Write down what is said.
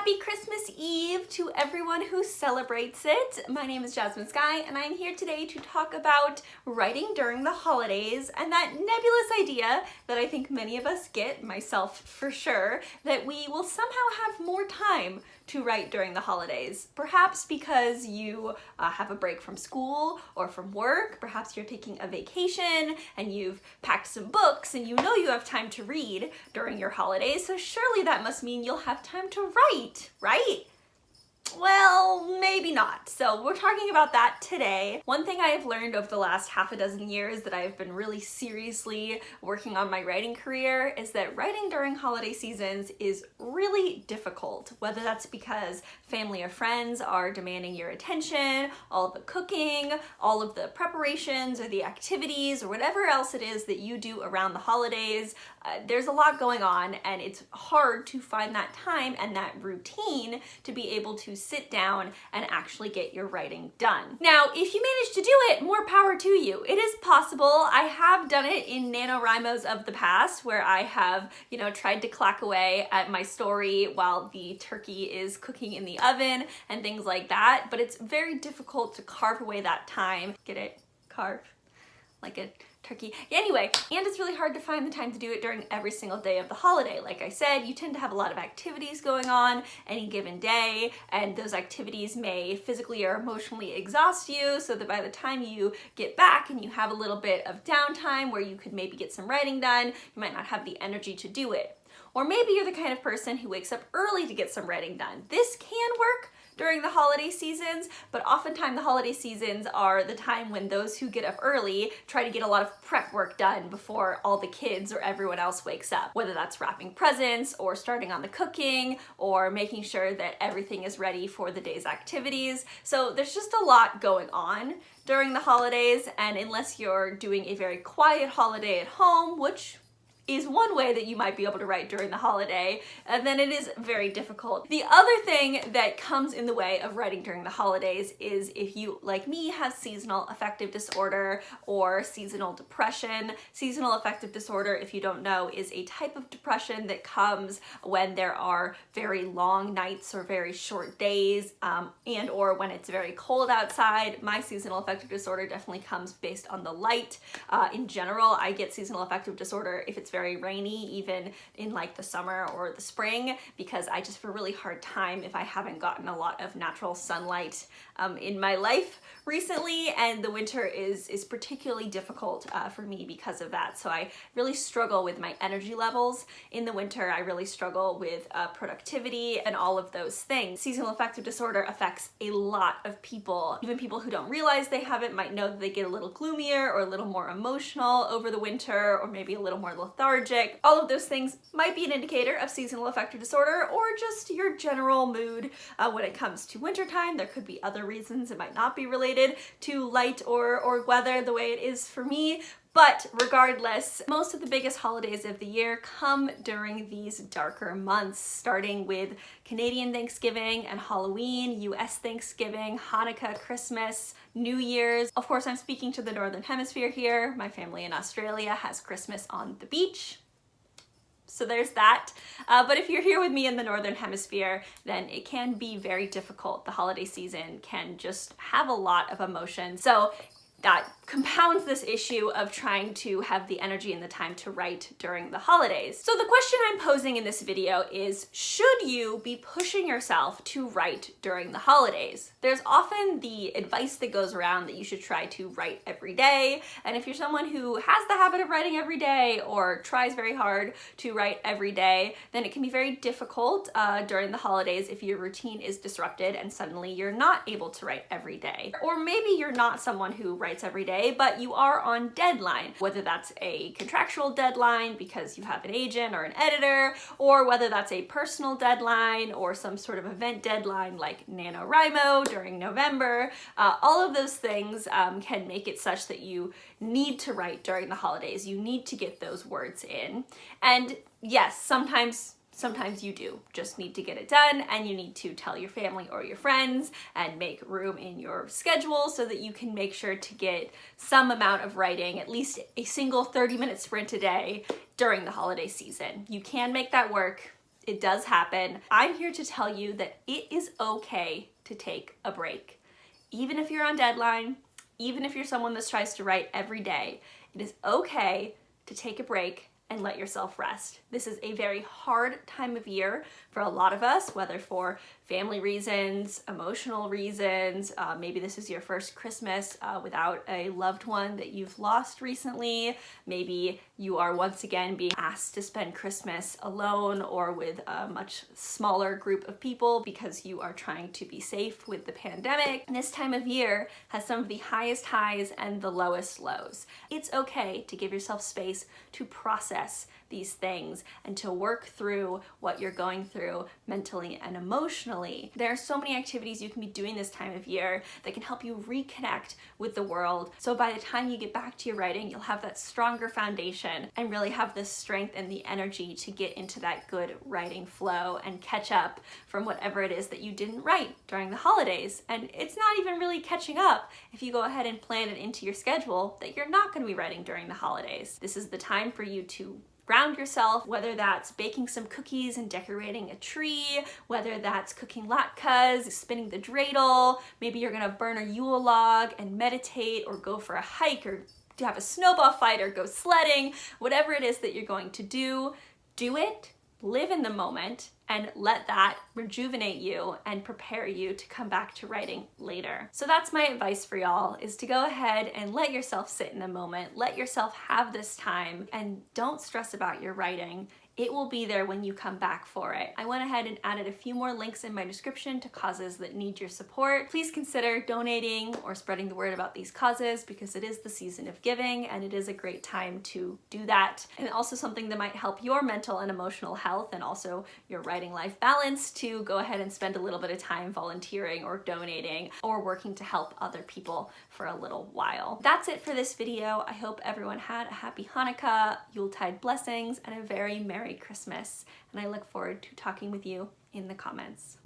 Happy Christmas Eve to everyone who celebrates it. My name is Jasmine Sky, and I'm here today to talk about writing during the holidays and that nebulous idea that I think many of us get, myself for sure, that we will somehow have more time to write during the holidays. Perhaps because you have a break from school or from work, perhaps you're taking a vacation and you've packed some books and you know you have time to read during your holidays, so surely that must mean you'll have time to write, right? Well, maybe not. So we're talking about that today. One thing I have learned over the last half a dozen years that I've been really seriously working on my writing career is that writing during holiday seasons is really difficult, whether that's because family or friends are demanding your attention, all of the cooking, all of the preparations or the activities or whatever else it is that you do around the holidays. There's a lot going on and it's hard to find that time and that routine to be able to sit down and actually get your writing done. Now, if you manage to do it, more power to you. It is possible. I have done it in NaNoWriMos of the past where I have, tried to clack away at my story while the turkey is cooking in the oven and things like that, but it's very difficult to carve away that time. Get it? Carve like a turkey. Anyway, and it's really hard to find the time to do it during every single day of the holiday. Like I said, you tend to have a lot of activities going on any given day, and those activities may physically or emotionally exhaust you, so that by the time you get back and you have a little bit of downtime where you could maybe get some writing done, you might not have the energy to do it. Or maybe you're the kind of person who wakes up early to get some writing done. This can work during the holiday seasons, but oftentimes the holiday seasons are the time when those who get up early try to get a lot of prep work done before all the kids or everyone else wakes up, whether that's wrapping presents or starting on the cooking or making sure that everything is ready for the day's activities. So there's just a lot going on during the holidays, and unless you're doing a very quiet holiday at home, which is one way that you might be able to write during the holiday, then it is very difficult. The other thing that comes in the way of writing during the holidays is if you, like me, have seasonal affective disorder or seasonal depression. Seasonal affective disorder, if you don't know, is a type of depression that comes when there are very long nights or very short days, and or when it's very cold outside. My seasonal affective disorder definitely comes based on the light. In general, I get seasonal affective disorder if it's very rainy, even in like the summer or the spring, because I just have a really hard time if I haven't gotten a lot of natural sunlight in my life recently, and the winter is particularly difficult for me because of that. So I really struggle with my energy levels in the winter. I really struggle with productivity and all of those things. Seasonal affective disorder affects a lot of people. Even people who don't realize they have it might know that they get a little gloomier or a little more emotional over the winter, or maybe a little more lethargic. All of those things might be an indicator of seasonal affective disorder or just your general mood when it comes to wintertime. There could be other reasons. It might not be related to light or weather the way it is for me. But regardless, most of the biggest holidays of the year come during these darker months, starting with Canadian Thanksgiving and Halloween, US Thanksgiving, Hanukkah, Christmas, New Year's. Of course, I'm speaking to the Northern Hemisphere here. My family in Australia has Christmas on the beach. So there's that. But if you're here with me in the Northern Hemisphere, then it can be very difficult. The holiday season can just have a lot of emotion. So that compounds this issue of trying to have the energy and the time to write during the holidays. So the question I'm posing in this video is, should you be pushing yourself to write during the holidays? There's often the advice that goes around that you should try to write every day, and if you're someone who has the habit of writing every day or tries very hard to write every day, then it can be very difficult during the holidays if your routine is disrupted and suddenly you're not able to write every day. Or maybe you're not someone who writes every day, but you are on deadline, whether that's a contractual deadline because you have an agent or an editor, or whether that's a personal deadline or some sort of event deadline like NaNoWriMo during November. All of those things can make it such that you need to write during the holidays. You need to get those words in. And yes, sometimes you do just need to get it done, and you need to tell your family or your friends and make room in your schedule so that you can make sure to get some amount of writing, at least a single 30-minute sprint a day during the holiday season. You can make that work. It does happen. I'm here to tell you that it is okay to take a break. Even if you're on deadline, even if you're someone that tries to write every day, it is okay to take a break and let yourself rest. This is a very hard time of year for a lot of us, whether for family reasons, emotional reasons, maybe this is your first Christmas without a loved one that you've lost recently. Maybe you are once again being asked to spend Christmas alone or with a much smaller group of people because you are trying to be safe with the pandemic. And this time of year has some of the highest highs and the lowest lows. It's okay to give yourself space to process these things and to work through what you're going through mentally and emotionally. There are so many activities you can be doing this time of year that can help you reconnect with the world. So by the time you get back to your writing, you'll have that stronger foundation and really have the strength and the energy to get into that good writing flow and catch up from whatever it is that you didn't write during the holidays. And it's not even really catching up if you go ahead and plan it into your schedule that you're not going to be writing during the holidays. This is the time for you to ground yourself, whether that's baking some cookies and decorating a tree, whether that's cooking latkes, spinning the dreidel, maybe you're gonna burn a Yule log and meditate or go for a hike or to have a snowball fight or go sledding, whatever it is that you're going to do it, live in the moment, and let that rejuvenate you and prepare you to come back to writing later. So that's my advice for y'all, is to go ahead and let yourself sit in the moment, let yourself have this time, and don't stress about your writing. It will be there when you come back for it. I went ahead and added a few more links in my description to causes that need your support. Please consider donating or spreading the word about these causes because it is the season of giving and it is a great time to do that. And also something that might help your mental and emotional health and also your writing life balance to go ahead and spend a little bit of time volunteering or donating or working to help other people for a little while. That's it for this video. I hope everyone had a happy Hanukkah, Yuletide blessings, and a very Merry Christmas, and I look forward to talking with you in the comments.